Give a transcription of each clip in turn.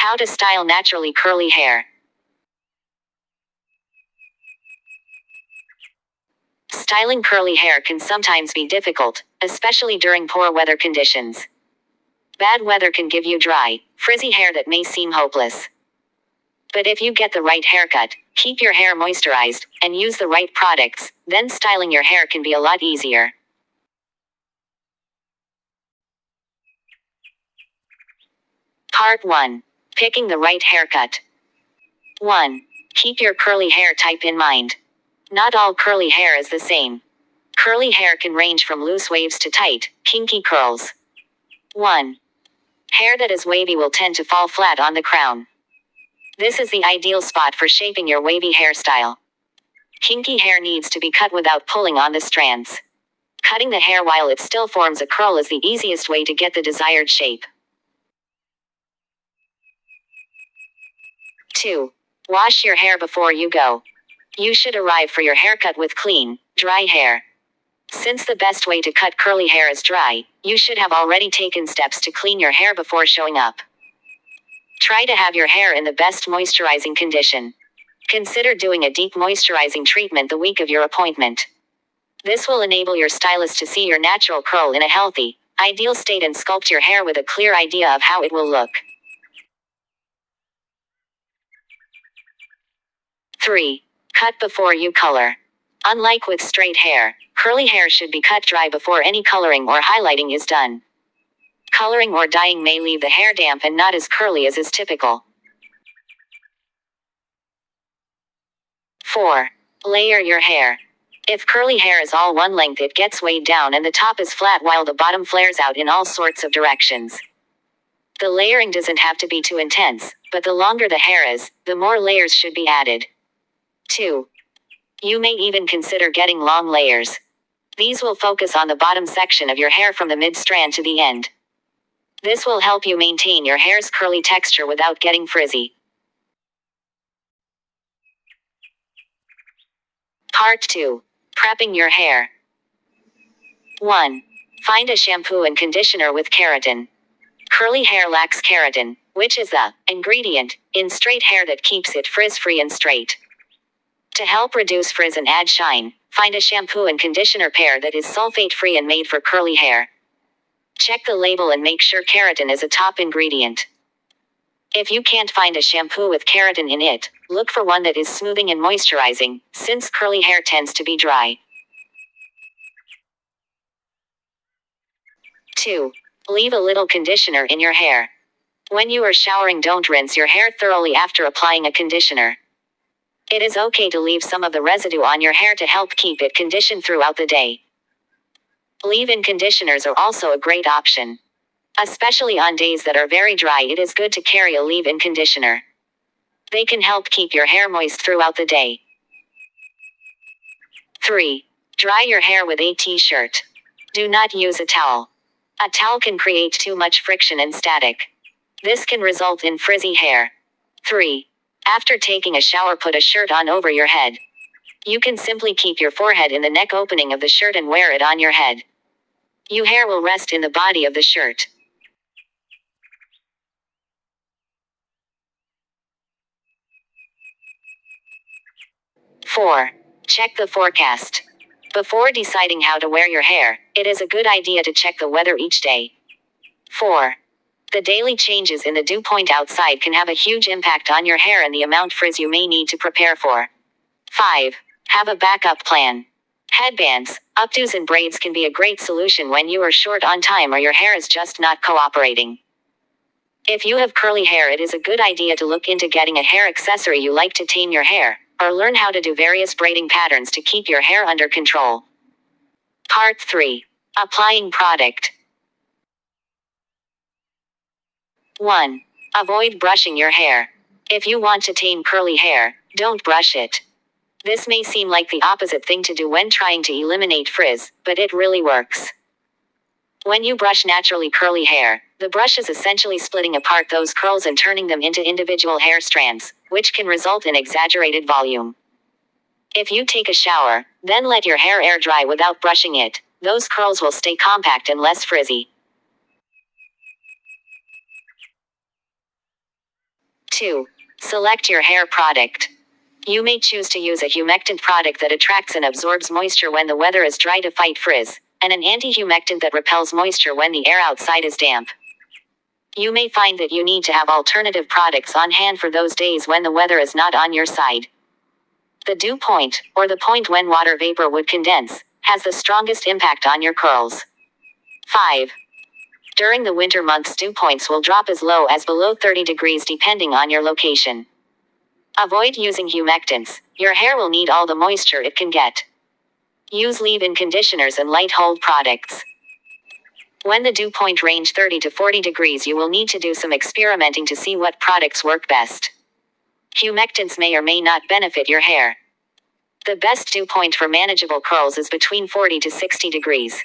How to style naturally curly hair. Styling curly hair can sometimes be difficult, especially during poor weather conditions. Bad weather can give you dry, frizzy hair that may seem hopeless. But if you get the right haircut, keep your hair moisturized, and use the right products, then styling your hair can be a lot easier. Part 1. Picking the right haircut. 1. Keep your curly hair type in mind. Not all curly hair is the same. Curly hair can range from loose waves to tight, kinky curls. 1. Hair that is wavy will tend to fall flat on the crown. This is the ideal spot for shaping your wavy hairstyle. Kinky hair needs to be cut without pulling on the strands. Cutting the hair while it still forms a curl is the easiest way to get the desired shape. 2. Wash your hair before you go. You should arrive for your haircut with clean, dry hair. Since the best way to cut curly hair is dry, you should have already taken steps to clean your hair before showing up. Try to have your hair in the best moisturizing condition. Consider doing a deep moisturizing treatment the week of your appointment. This will enable your stylist to see your natural curl in a healthy, ideal state and sculpt your hair with a clear idea of how it will look. 3. Cut before you color. Unlike with straight hair, curly hair should be cut dry before any coloring or highlighting is done. Coloring or dyeing may leave the hair damp and not as curly as is typical. 4. Layer your hair. If curly hair is all one length, it gets weighed down and the top is flat while the bottom flares out in all sorts of directions. The layering doesn't have to be too intense, but the longer the hair is, the more layers should be added. 2. You may even consider getting long layers. These will focus on the bottom section of your hair from the mid-strand to the end. This will help you maintain your hair's curly texture without getting frizzy. Part 2. Prepping your hair. 1. Find a shampoo and conditioner with keratin. Curly hair lacks keratin, which is the ingredient in straight hair that keeps it frizz-free and straight. To help reduce frizz and add shine, find a shampoo and conditioner pair that is sulfate-free and made for curly hair. Check the label and make sure keratin is a top ingredient. If you can't find a shampoo with keratin in it, look for one that is smoothing and moisturizing, since curly hair tends to be dry. 2. Leave a little conditioner in your hair. When you are showering, don't rinse your hair thoroughly after applying a conditioner. It is okay to leave some of the residue on your hair to help keep it conditioned throughout the day. Leave-in conditioners are also a great option. Especially on days that are very dry, it is good to carry a leave-in conditioner. They can help keep your hair moist throughout the day. 3. Dry your hair with a t-shirt. Do not use a towel. A towel can create too much friction and static. This can result in frizzy hair. 3. After taking a shower, put a shirt on over your head. You can simply keep your forehead in the neck opening of the shirt and wear it on your head. Your hair will rest in the body of the shirt. 4. Check the forecast. Before deciding how to wear your hair, it is a good idea to check the weather each day. 4. The daily changes in the dew point outside can have a huge impact on your hair and the amount frizz you may need to prepare for. 5. Have a backup plan. Headbands, updos and braids can be a great solution when you are short on time or your hair is just not cooperating. If you have curly hair, it is a good idea to look into getting a hair accessory you like to tame your hair, or learn how to do various braiding patterns to keep your hair under control. Part 3. Applying product. 1. Avoid brushing your hair. If you want to tame curly hair, don't brush it. This may seem like the opposite thing to do when trying to eliminate frizz, but it really works. When you brush naturally curly hair, the brush is essentially splitting apart those curls and turning them into individual hair strands, which can result in exaggerated volume. If you take a shower, then let your hair air dry without brushing it, those curls will stay compact and less frizzy. 2. Select your hair product. You may choose to use a humectant product that attracts and absorbs moisture when the weather is dry to fight frizz, and an anti-humectant that repels moisture when the air outside is damp. You may find that you need to have alternative products on hand for those days when the weather is not on your side. The dew point, or the point when water vapor would condense, has the strongest impact on your curls. 5. During the winter months, dew points will drop as low as below 30 degrees depending on your location. Avoid using humectants. Your hair will need all the moisture it can get. Use leave-in conditioners and light hold products. When the dew point range 30 to 40 degrees, you will need to do some experimenting to see what products work best. Humectants may or may not benefit your hair. The best dew point for manageable curls is between 40 to 60 degrees.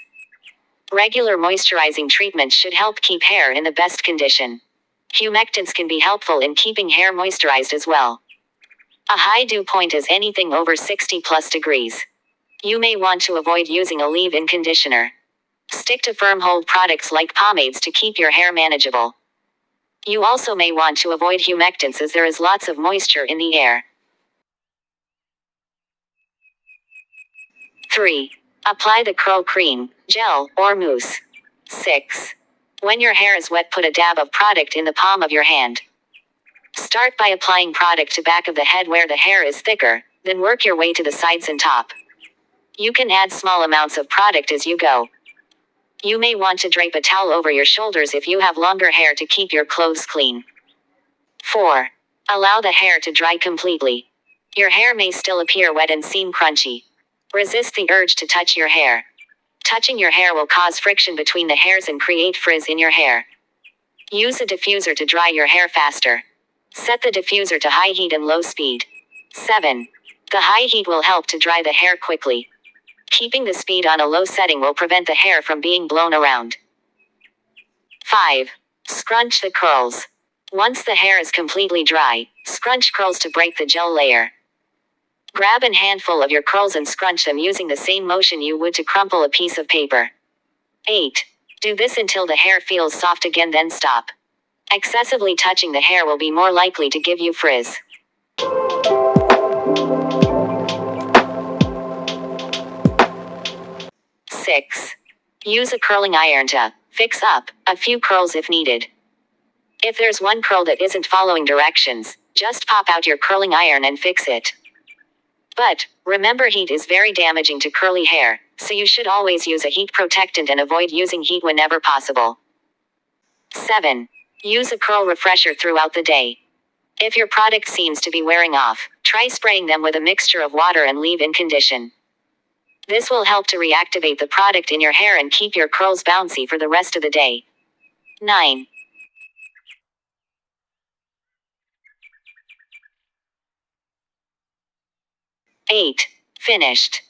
Regular moisturizing treatments should help keep hair in the best condition. Humectants can be helpful in keeping hair moisturized as well. A high dew point is anything over 60 plus degrees. You may want to avoid using a leave-in conditioner. Stick to firm hold products like pomades to keep your hair manageable. You also may want to avoid humectants as there is lots of moisture in the air. 3. Apply the curl cream, gel, or mousse. 6. When your hair is wet, put a dab of product in the palm of your hand. Start by applying product to back of the head where the hair is thicker, then work your way to the sides and top. You can add small amounts of product as you go. You may want to drape a towel over your shoulders if you have longer hair to keep your clothes clean. 4. Allow the hair to dry completely. Your hair may still appear wet and seem crunchy. Resist the urge to touch your hair. Touching your hair will cause friction between the hairs and create frizz in your hair. Use a diffuser to dry your hair faster. Set the diffuser to high heat and low speed. 7. The high heat will help to dry the hair quickly. Keeping the speed on a low setting will prevent the hair from being blown around. 5. Scrunch the curls. Once the hair is completely dry, scrunch curls to break the gel layer. Grab a handful of your curls and scrunch them using the same motion you would to crumple a piece of paper. 8. Do this until the hair feels soft again, then stop. Excessively touching the hair will be more likely to give you frizz. 6. Use a curling iron to fix up a few curls if needed. If there's one curl that isn't following directions, just pop out your curling iron and fix it. But remember, heat is very damaging to curly hair, so you should always use a heat protectant and avoid using heat whenever possible. 7. Use a curl refresher throughout the day. If your product seems to be wearing off, try spraying them with a mixture of water and leave-in condition. This will help to reactivate the product in your hair and keep your curls bouncy for the rest of the day. 9. 8. Finished.